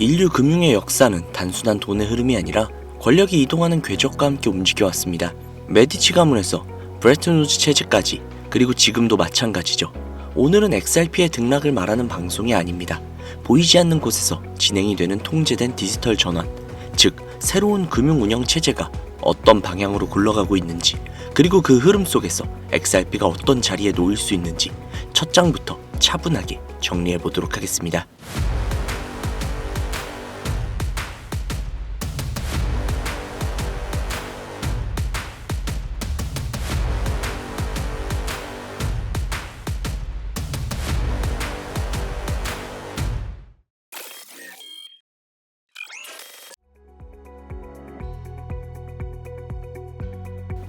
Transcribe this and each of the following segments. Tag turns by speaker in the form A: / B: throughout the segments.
A: 인류 금융의 역사는 단순한 돈의 흐름이 아니라 권력이 이동하는 궤적과 함께 움직여왔습니다. 메디치 가문에서 브레튼 우즈 체제까지, 그리고 지금도 마찬가지죠. 오늘은 XRP의 등락을 말하는 방송이 아닙니다. 보이지 않는 곳에서 진행이 되는 통제된 디지털 전환, 즉 새로운 금융 운영 체제가 어떤 방향으로 굴러가고 있는지, 그리고 그 흐름 속에서 XRP가 어떤 자리에 놓일 수 있는지 첫 장부터 차분하게 정리해 보도록 하겠습니다.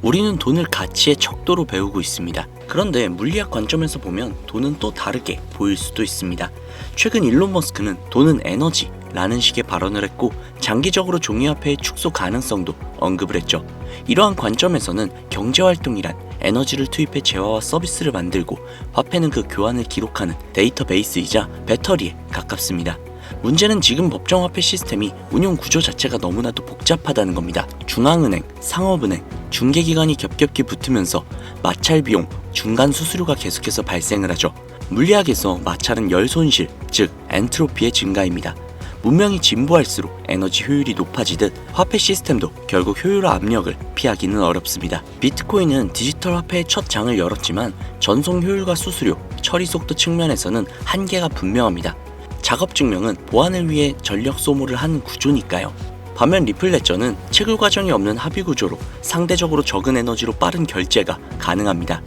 A: 우리는 돈을 가치의 척도로 배우고 있습니다. 그런데 물리학 관점에서 보면 돈은 또 다르게 보일 수도 있습니다. 최근 일론 머스크는 돈은 에너지라는 식의 발언을 했고, 장기적으로 종이화폐의 축소 가능성도 언급을 했죠. 이러한 관점에서는 경제활동이란 에너지를 투입해 재화와 서비스를 만들고, 화폐는 그 교환을 기록하는 데이터베이스이자 배터리에 가깝습니다. 문제는 지금 법정화폐 시스템이 운영 구조 자체가 너무나도 복잡하다는 겁니다. 중앙은행, 상업은행, 중개기관이 겹겹이 붙으면서 마찰 비용, 중간 수수료가 계속해서 발생을 하죠. 물리학에서 마찰은 열 손실, 즉 엔트로피의 증가입니다. 문명이 진보할수록 에너지 효율이 높아지듯 화폐 시스템도 결국 효율 압력을 피하기는 어렵습니다. 비트코인은 디지털 화폐의 첫 장을 열었지만 전송 효율과 수수료, 처리 속도 측면에서는 한계가 분명합니다. 작업 증명은 보안을 위해 전력 소모를 하는 구조니까요. 반면 리플 레저는 채굴 과정이 없는 합의 구조로 상대적으로 적은 에너지로 빠른 결제가 가능합니다.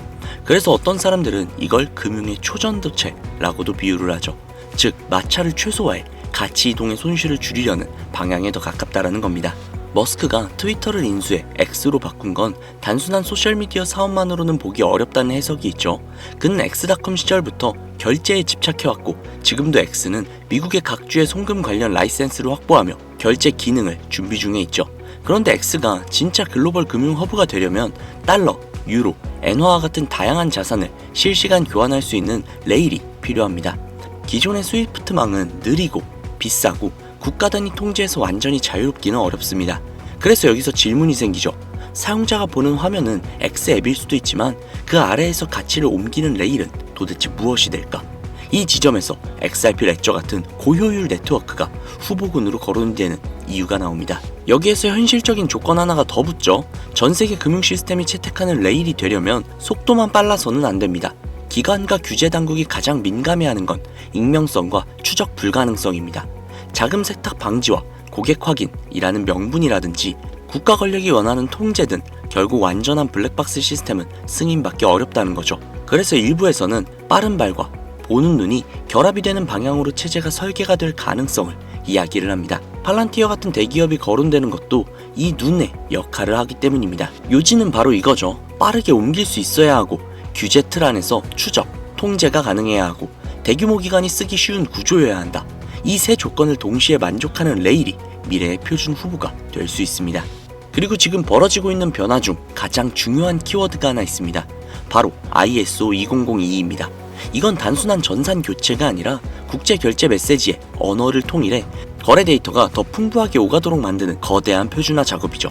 A: 그래서 어떤 사람들은 이걸 금융의 초전도체라고도 비유를 하죠. 즉 마찰을 최소화해 가치 이동의 손실을 줄이려는 방향에 더 가깝다라는 겁니다. 머스크가 트위터를 인수해 X로 바꾼 건 단순한 소셜미디어 사업만으로는 보기 어렵다는 해석이 있죠. 그는 X닷컴 시절부터 결제에 집착해왔고, 지금도 X는 미국의 각 주의 송금 관련 라이센스를 확보하며 결제 기능을 준비 중에 있죠. 그런데 X가 진짜 글로벌 금융 허브가 되려면 달러, 유로, 엔화와 같은 다양한 자산을 실시간 교환할 수 있는 레일이 필요합니다. 기존의 스위프트망은 느리고 비싸고 국가 단위 통제에서 완전히 자유롭기는 어렵습니다. 그래서 여기서 질문이 생기죠. 사용자가 보는 화면은 X 앱일 수도 있지만 그 아래에서 가치를 옮기는 레일은 도대체 무엇이 될까? 이 지점에서 XRP 레저 같은 고효율 네트워크가 후보군으로 거론이 되는 이유가 나옵니다. 여기에서 현실적인 조건 하나가 더 붙죠. 전 세계 금융 시스템이 채택하는 레일이 되려면 속도만 빨라서는 안 됩니다. 기관과 규제 당국이 가장 민감해하는 건 익명성과 추적 불가능성입니다. 자금 세탁 방지와 고객 확인이라는 명분이라든지 국가 권력이 원하는 통제든 결국 완전한 블랙박스 시스템은 승인받기 어렵다는 거죠. 그래서 일부에서는 빠른 발과 보는 눈이 결합이 되는 방향으로 체제가 설계가 될 가능성을 이야기를 합니다. 팔란티어 같은 대기업이 거론되는 것도 이 눈의 역할을 하기 때문입니다. 요지는 바로 이거죠. 빠르게 옮길 수 있어야 하고, 규제 틀 안에서 추적, 통제가 가능해야 하고, 대규모 기관이 쓰기 쉬운 구조여야 한다. 이 세 조건을 동시에 만족하는 레일이 미래의 표준 후보가 될 수 있습니다. 그리고 지금 벌어지고 있는 변화 중 가장 중요한 키워드가 하나 있습니다. 바로 ISO 20022입니다. 이건 단순한 전산 교체가 아니라 국제 결제 메시지의 언어를 통일해 거래 데이터가 더 풍부하게 오가도록 만드는 거대한 표준화 작업이죠.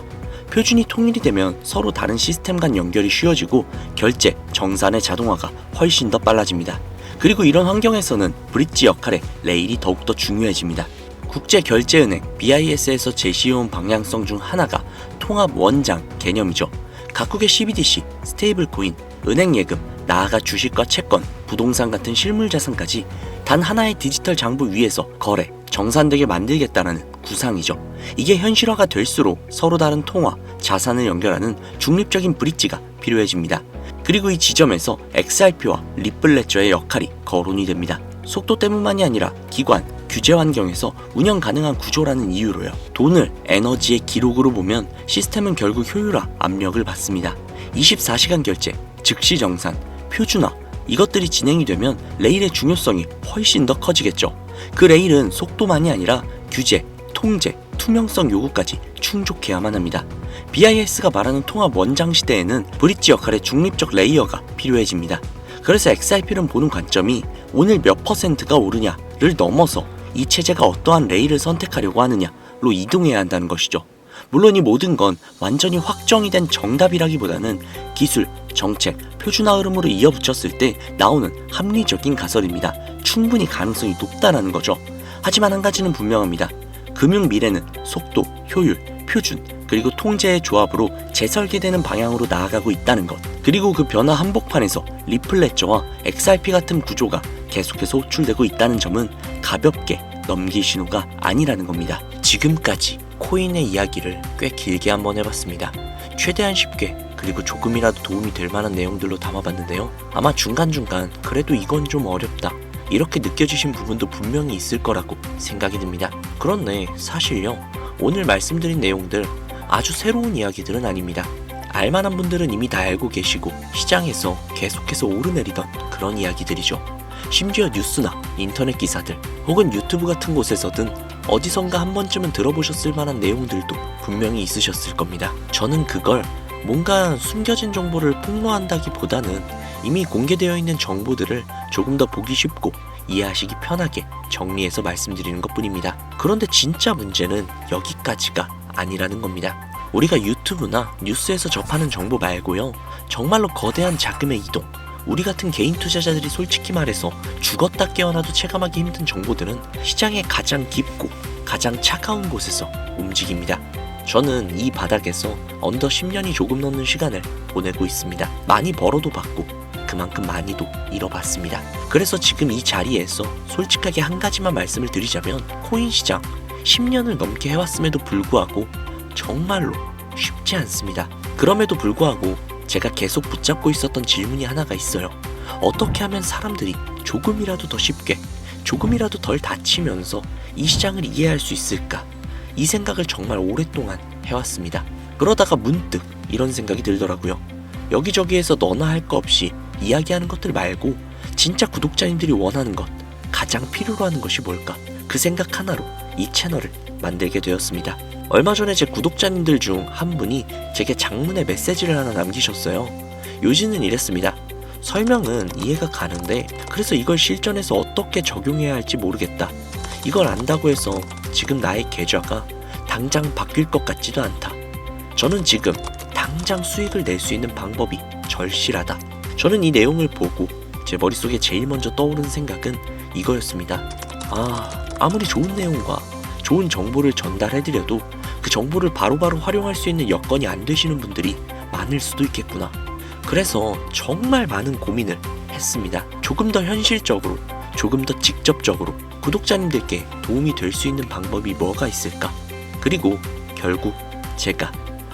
A: 표준이 통일이 되면 서로 다른 시스템 간 연결이 쉬워지고 결제, 정산의 자동화가 훨씬 더 빨라집니다. 그리고 이런 환경에서는 브릿지 역할의 레일이 더욱더 중요해집니다. 국제결제은행 BIS에서 제시해온 방향성 중 하나가 통합 원장 개념이죠. 각국의 CBDC, 스테이블코인, 은행예금, 나아가 주식과 채권, 부동산 같은 실물자산까지 단 하나의 디지털 장부 위에서 거래, 정산되게 만들겠다는 구상이죠. 이게 현실화가 될수록 서로 다른 통화, 자산을 연결하는 중립적인 브릿지가 필요해집니다. 그리고 이 지점에서 XRP와 리플 레저의 역할이 거론이 됩니다. 속도 때문만이 아니라 기관, 규제 환경에서 운영 가능한 구조라는 이유로요. 돈을 에너지의 기록으로 보면 시스템은 결국 효율화, 압력을 받습니다. 24시간 결제, 즉시 정산, 표준화, 이것들이 진행이 되면 레일의 중요성이 훨씬 더 커지겠죠. 그 레일은 속도만이 아니라 규제, 통제, 투명성 요구까지 충족해야만 합니다. BIS가 말하는 통합 원장 시대에는 브릿지 역할의 중립적 레이어가 필요해집니다. 그래서 XRP는 보는 관점이 오늘 몇 퍼센트가 오르냐를 넘어서 이 체제가 어떠한 레일을 선택하려고 하느냐로 이동해야 한다는 것이죠. 물론 이 모든 건 완전히 확정이 된 정답이라기보다는 기술, 정책, 표준화 흐름으로 이어붙였을 때 나오는 합리적인 가설입니다. 충분히 가능성이 높다라는 거죠. 하지만 한 가지는 분명합니다. 금융 미래는 속도, 효율, 표준, 그리고 통제의 조합으로 재설계되는 방향으로 나아가고 있다는 것. 그리고 그 변화 한복판에서 리플레저와 XRP 같은 구조가 계속해서 호출되고 있다는 점은 가볍게 넘길 신호가 아니라는 겁니다. 지금까지 코인의 이야기를 꽤 길게 한번 해봤습니다. 최대한 쉽게 그리고 조금이라도 도움이 될 만한 내용들로 담아봤는데요. 아마 중간중간 그래도 이건 좀 어렵다 이렇게 느껴지신 부분도 분명히 있을 거라고 생각이 듭니다. 그런데 사실요, 오늘 말씀드린 내용들 아주 새로운 이야기들은 아닙니다. 알만한 분들은 이미 다 알고 계시고 시장에서 계속해서 오르내리던 그런 이야기들이죠. 심지어 뉴스나 인터넷 기사들 혹은 유튜브 같은 곳에서든 어디선가 한 번쯤은 들어보셨을 만한 내용들도 분명히 있으셨을 겁니다. 저는 그걸 뭔가 숨겨진 정보를 폭로한다기보다는 이미 공개되어 있는 정보들을 조금 더 보기 쉽고 이해하시기 편하게 정리해서 말씀드리는 것뿐입니다. 그런데 진짜 문제는 여기까지가 아니라는 겁니다. 우리가 유튜브나 뉴스에서 접하는 정보 말고요, 정말로 거대한 자금의 이동, 우리 같은 개인 투자자들이 솔직히 말해서 죽었다 깨어나도 체감하기 힘든 정보들은 시장의 가장 깊고 가장 차가운 곳에서 움직입니다. 저는 이 바닥에서 언더 10년이 조금 넘는 시간을 보내고 있습니다. 많이 벌어도 받고 그만큼 많이도 잃어봤습니다. 그래서 지금 이 자리에서 솔직하게 한 가지만 말씀을 드리자면 코인 시장 10년을 넘게 해왔음에도 불구하고 정말로 쉽지 않습니다. 그럼에도 불구하고 제가 계속 붙잡고 있었던 질문이 하나가 있어요. 어떻게 하면 사람들이 조금이라도 더 쉽게, 조금이라도 덜 다치면서 이 시장을 이해할 수 있을까? 이 생각을 정말 오랫동안 해왔습니다. 그러다가 문득 이런 생각이 들더라고요. 여기저기에서 너나 할 거 없이 이야기하는 것들 말고 진짜 구독자님들이 원하는 것, 가장 필요로 하는 것이 뭘까? 그 생각 하나로 이 채널을 만들게 되었습니다. 얼마 전에 제 구독자님들 중 한 분이 제게 장문의 메시지를 하나 남기셨어요. 요지는 이랬습니다. 설명은 이해가 가는데 그래서 이걸 실전에서 어떻게 적용해야 할지 모르겠다. 이걸 안다고 해서 지금 나의 계좌가 당장 바뀔 것 같지도 않다. 저는 지금 당장 수익을 낼 수 있는 방법이 절실하다. 저는 이 내용을 보고 제 머릿속에 제일 먼저 떠오른 생각은 이거였습니다. 아무리 좋은 내용과 좋은 정보를 전달해드려도 그 정보를 바로바로 활용할 수 있는 여건이 안 되시는 분들이 많을 수도 있겠구나. 그래서 정말 많은 고민을 했습니다. 조금 더 현실적으로, 조금 더 직접적으로 구독자님들께 도움이 될 수 있는 방법이 뭐가 있을까? 그리고 결국 제가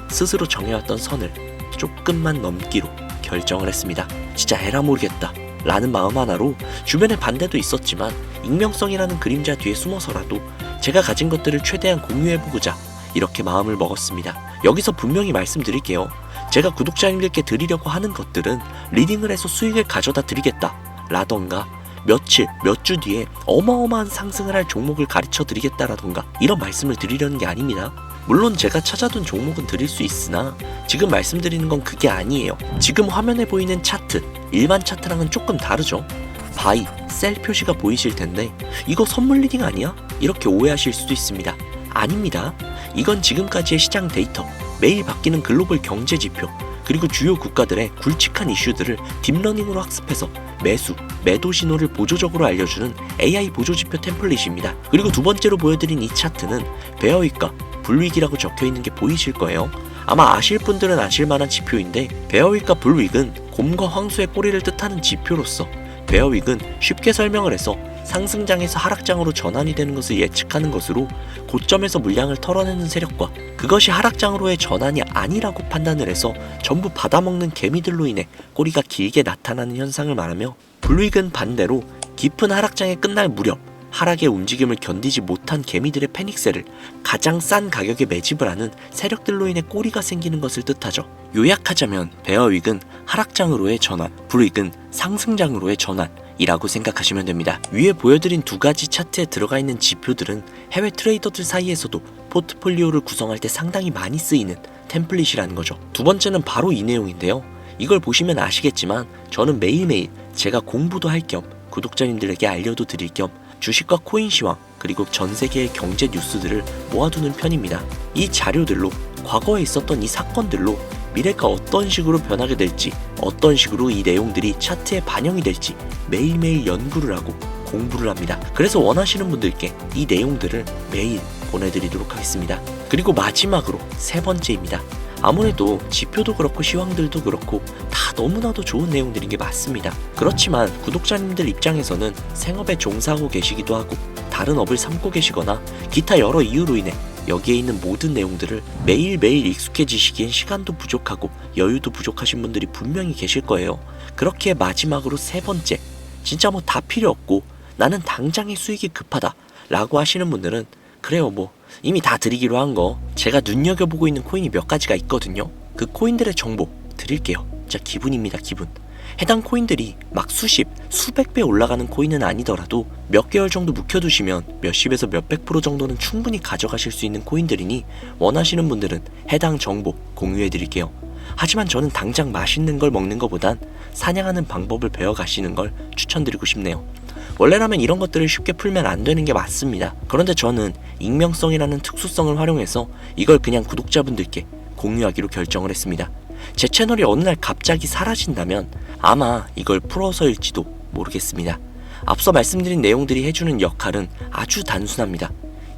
A: 스스로 정해왔던 선을 조금만 넘기로 결정을 했습니다. 진짜 에라 모르겠다 라는 마음 하나로 주변에 반대도 있었지만 익명성이라는 그림자 뒤에 숨어서라도 제가 가진 것들을 최대한 공유해보고자 이렇게 마음을 먹었습니다. 여기서 분명히 말씀드릴게요. 제가 구독자님들께 드리려고 하는 것들은 리딩을 해서 수익을 가져다 드리겠다 라던가 며칠, 몇 주 뒤에 어마어마한 상승을 할 종목을 가르쳐 드리겠다라던가 이런 말씀을 드리려는 게 아닙니다. 물론 제가 찾아둔 종목은 드릴 수 있으나 지금 말씀드리는 건 그게 아니에요. 지금 화면에 보이는 차트, 일반 차트랑은 조금 다르죠. 바이, 셀 표시가 보이실 텐데 이거 선물 리딩 아니야? 이렇게 오해하실 수도 있습니다. 아닙니다. 이건 지금까지의 시장 데이터, 매일 바뀌는 글로벌 경제 지표, 그리고 주요 국가들의 굵직한 이슈들을 딥러닝으로 학습해서 매수, 매도 신호를 보조적으로 알려주는 AI 보조지표 템플릿입니다. 그리고 두 번째로 보여드린 이 차트는 베어윅과 불윅이라고 적혀있는 게 보이실 거예요. 아마 아실 분들은 아실만한 지표인데 베어윅과 불윅은 곰과 황소의 꼬리를 뜻하는 지표로서 베어윅은 쉽게 설명을 해서 상승장에서 하락장으로 전환이 되는 것을 예측하는 것으로 고점에서 물량을 털어내는 세력과 그것이 하락장으로의 전환이 아니라고 판단을 해서 전부 받아먹는 개미들로 인해 꼬리가 길게 나타나는 현상을 말하며 불윅은 반대로 깊은 하락장에 끝날 무렵 하락의 움직임을 견디지 못한 개미들의 패닉셀을 가장 싼 가격에 매집을 하는 세력들로 인해 꼬리가 생기는 것을 뜻하죠. 요약하자면 베어윅은 하락장으로의 전환, 불윅은 상승장으로의 전환이라고 생각하시면 됩니다. 위에 보여드린 두 가지 차트에 들어가 있는 지표들은 해외 트레이더들 사이에서도 포트폴리오를 구성할 때 상당히 많이 쓰이는 템플릿이라는 거죠. 두 번째는 바로 이 내용인데요. 이걸 보시면 아시겠지만 저는 매일매일 제가 공부도 할 겸 구독자님들에게 알려도 드릴 겸 주식과 코인 시황, 그리고 전 세계의 경제 뉴스들을 모아두는 편입니다. 이 자료들로 과거에 있었던 이 사건들로 미래가 어떤 식으로 변하게 될지, 어떤 식으로 이 내용들이 차트에 반영이 될지 매일매일 연구를 하고 공부를 합니다. 그래서 원하시는 분들께 이 내용들을 매일 보내드리도록 하겠습니다. 그리고 마지막으로 세 번째입니다. 아무래도 지표도 그렇고 시황들도 그렇고 다 너무나도 좋은 내용들인 게 맞습니다. 그렇지만 구독자님들 입장에서는 생업에 종사하고 계시기도 하고 다른 업을 삼고 계시거나 기타 여러 이유로 인해 여기에 있는 모든 내용들을 매일매일 익숙해지시기엔 시간도 부족하고 여유도 부족하신 분들이 분명히 계실 거예요. 그렇기에 마지막으로 세 번째, 진짜 뭐 다 필요 없고 나는 당장의 수익이 급하다 라고 하시는 분들은 그래요, 뭐 이미 다 드리기로 한 거 제가 눈여겨보고 있는 코인이 몇 가지가 있거든요. 그 코인들의 정보 드릴게요. 진짜 기분입니다, 기분. 해당 코인들이 막 수십, 수백 배 올라가는 코인은 아니더라도 몇 개월 정도 묵혀두시면 몇십에서 몇백 프로 정도는 충분히 가져가실 수 있는 코인들이니 원하시는 분들은 해당 정보 공유해드릴게요. 하지만 저는 당장 맛있는 걸 먹는 것보단 사냥하는 방법을 배워가시는 걸 추천드리고 싶네요. 원래라면 이런 것들을 쉽게 풀면 안 되는 게 맞습니다. 그런데 저는 익명성이라는 특수성을 활용해서 이걸 그냥 구독자분들께 공유하기로 결정을 했습니다. 제 채널이 어느 날 갑자기 사라진다면 아마 이걸 풀어서일지도 모르겠습니다. 앞서 말씀드린 내용들이 해주는 역할은 아주 단순합니다.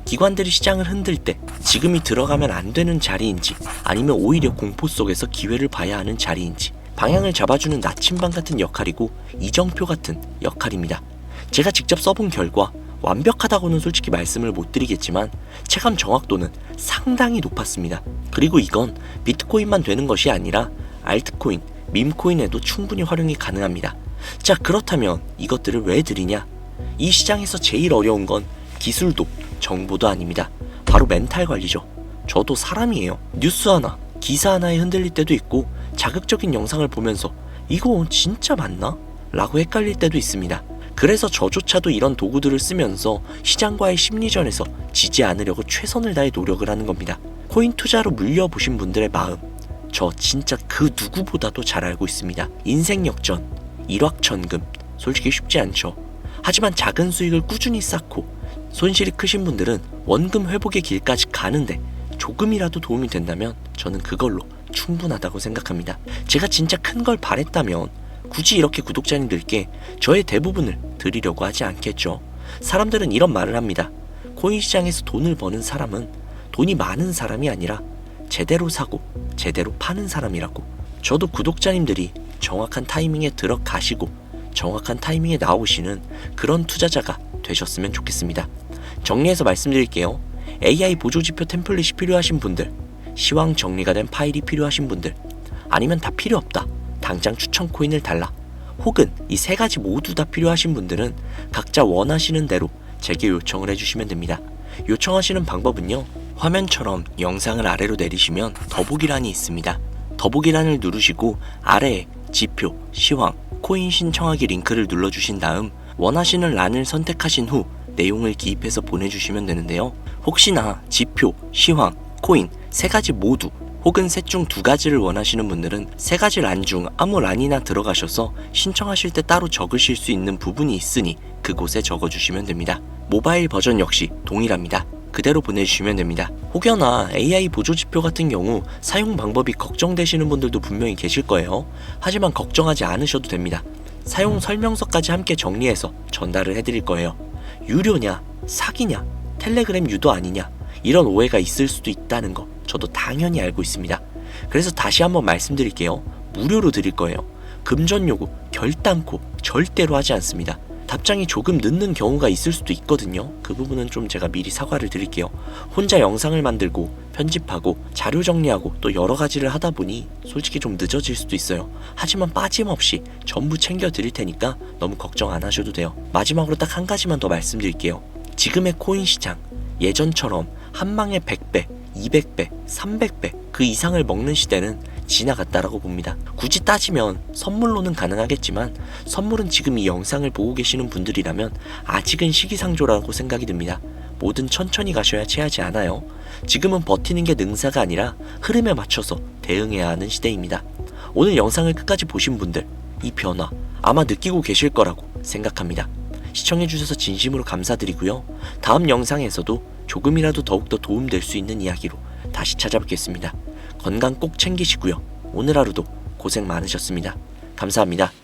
A: 기관들이 시장을 흔들 때 지금이 들어가면 안 되는 자리인지 아니면 오히려 공포 속에서 기회를 봐야 하는 자리인지 방향을 잡아주는 나침반 같은 역할이고 이정표 같은 역할입니다. 제가 직접 써본 결과 완벽하다고는 솔직히 말씀을 못 드리겠지만 체감 정확도는 상당히 높았습니다. 그리고 이건 비트코인만 되는 것이 아니라 알트코인, 밈코인에도 충분히 활용이 가능합니다. 자, 그렇다면 이것들을 왜 드리냐? 이 시장에서 제일 어려운 건 기술도 정보도 아닙니다. 바로 멘탈 관리죠. 저도 사람이에요. 뉴스 하나, 기사 하나에 흔들릴 때도 있고 자극적인 영상을 보면서 이거 진짜 맞나? 라고 헷갈릴 때도 있습니다. 그래서 저조차도 이런 도구들을 쓰면서 시장과의 심리전에서 지지 않으려고 최선을 다해 노력을 하는 겁니다. 코인 투자로 물려보신 분들의 마음, 저 진짜 그 누구보다도 잘 알고 있습니다. 인생 역전, 일확천금, 솔직히 쉽지 않죠. 하지만 작은 수익을 꾸준히 쌓고 손실이 크신 분들은 원금 회복의 길까지 가는데 조금이라도 도움이 된다면 저는 그걸로 충분하다고 생각합니다. 제가 진짜 큰 걸 바랬다면 굳이 이렇게 구독자님들께 저의 대부분을 드리려고 하지 않겠죠. 사람들은 이런 말을 합니다. 코인 시장에서 돈을 버는 사람은 돈이 많은 사람이 아니라 제대로 사고 제대로 파는 사람이라고. 저도 구독자님들이 정확한 타이밍에 들어가시고 정확한 타이밍에 나오시는 그런 투자자가 되셨으면 좋겠습니다. 정리해서 말씀드릴게요. AI 보조지표 템플릿이 필요하신 분들, 시황 정리가 된 파일이 필요하신 분들, 아니면 다 필요 없다, 당장 추천 코인을 달라, 혹은 이 세 가지 모두 다 필요하신 분들은 각자 원하시는 대로 제게 요청을 해주시면 됩니다. 요청하시는 방법은요, 화면처럼 영상을 아래로 내리시면 더보기란이 있습니다. 더보기란을 누르시고 아래에 지표, 시황, 코인 신청하기 링크를 눌러주신 다음 원하시는 란을 선택하신 후 내용을 기입해서 보내주시면 되는데요. 혹시나 지표, 시황, 코인 세 가지 모두 혹은 셋 중 두 가지를 원하시는 분들은 세 가지 란 중 아무 란이나 들어가셔서 신청하실 때 따로 적으실 수 있는 부분이 있으니 그곳에 적어주시면 됩니다. 모바일 버전 역시 동일합니다. 그대로 보내주시면 됩니다. 혹여나 AI 보조지표 같은 경우 사용 방법이 걱정되시는 분들도 분명히 계실 거예요. 하지만 걱정하지 않으셔도 됩니다. 사용 설명서까지 함께 정리해서 전달을 해드릴 거예요. 유료냐, 사기냐, 텔레그램 유도 아니냐, 이런 오해가 있을 수도 있다는 거 저도 당연히 알고 있습니다. 그래서 다시 한번 말씀드릴게요. 무료로 드릴 거예요. 금전 요구 결단코 절대로 하지 않습니다. 답장이 조금 늦는 경우가 있을 수도 있거든요. 그 부분은 좀 제가 미리 사과를 드릴게요. 혼자 영상을 만들고 편집하고 자료 정리하고 또 여러 가지를 하다 보니 솔직히 좀 늦어질 수도 있어요. 하지만 빠짐없이 전부 챙겨 드릴 테니까 너무 걱정 안 하셔도 돼요. 마지막으로 딱 한 가지만 더 말씀드릴게요. 지금의 코인 시장, 예전처럼 한 방에 100배, 200배, 300배 그 이상을 먹는 시대는 지나갔다라고 봅니다. 굳이 따지면 선물로는 가능하겠지만 선물은 지금 이 영상을 보고 계시는 분들이라면 아직은 시기상조라고 생각이 듭니다. 뭐든 천천히 가셔야 체하지 않아요. 지금은 버티는 게 능사가 아니라 흐름에 맞춰서 대응해야 하는 시대입니다. 오늘 영상을 끝까지 보신 분들, 이 변화 아마 느끼고 계실 거라고 생각합니다. 시청해주셔서 진심으로 감사드리고요. 다음 영상에서도 조금이라도 더욱더 도움될 수 있는 이야기로 다시 찾아뵙겠습니다. 건강 꼭 챙기시고요. 오늘 하루도 고생 많으셨습니다. 감사합니다.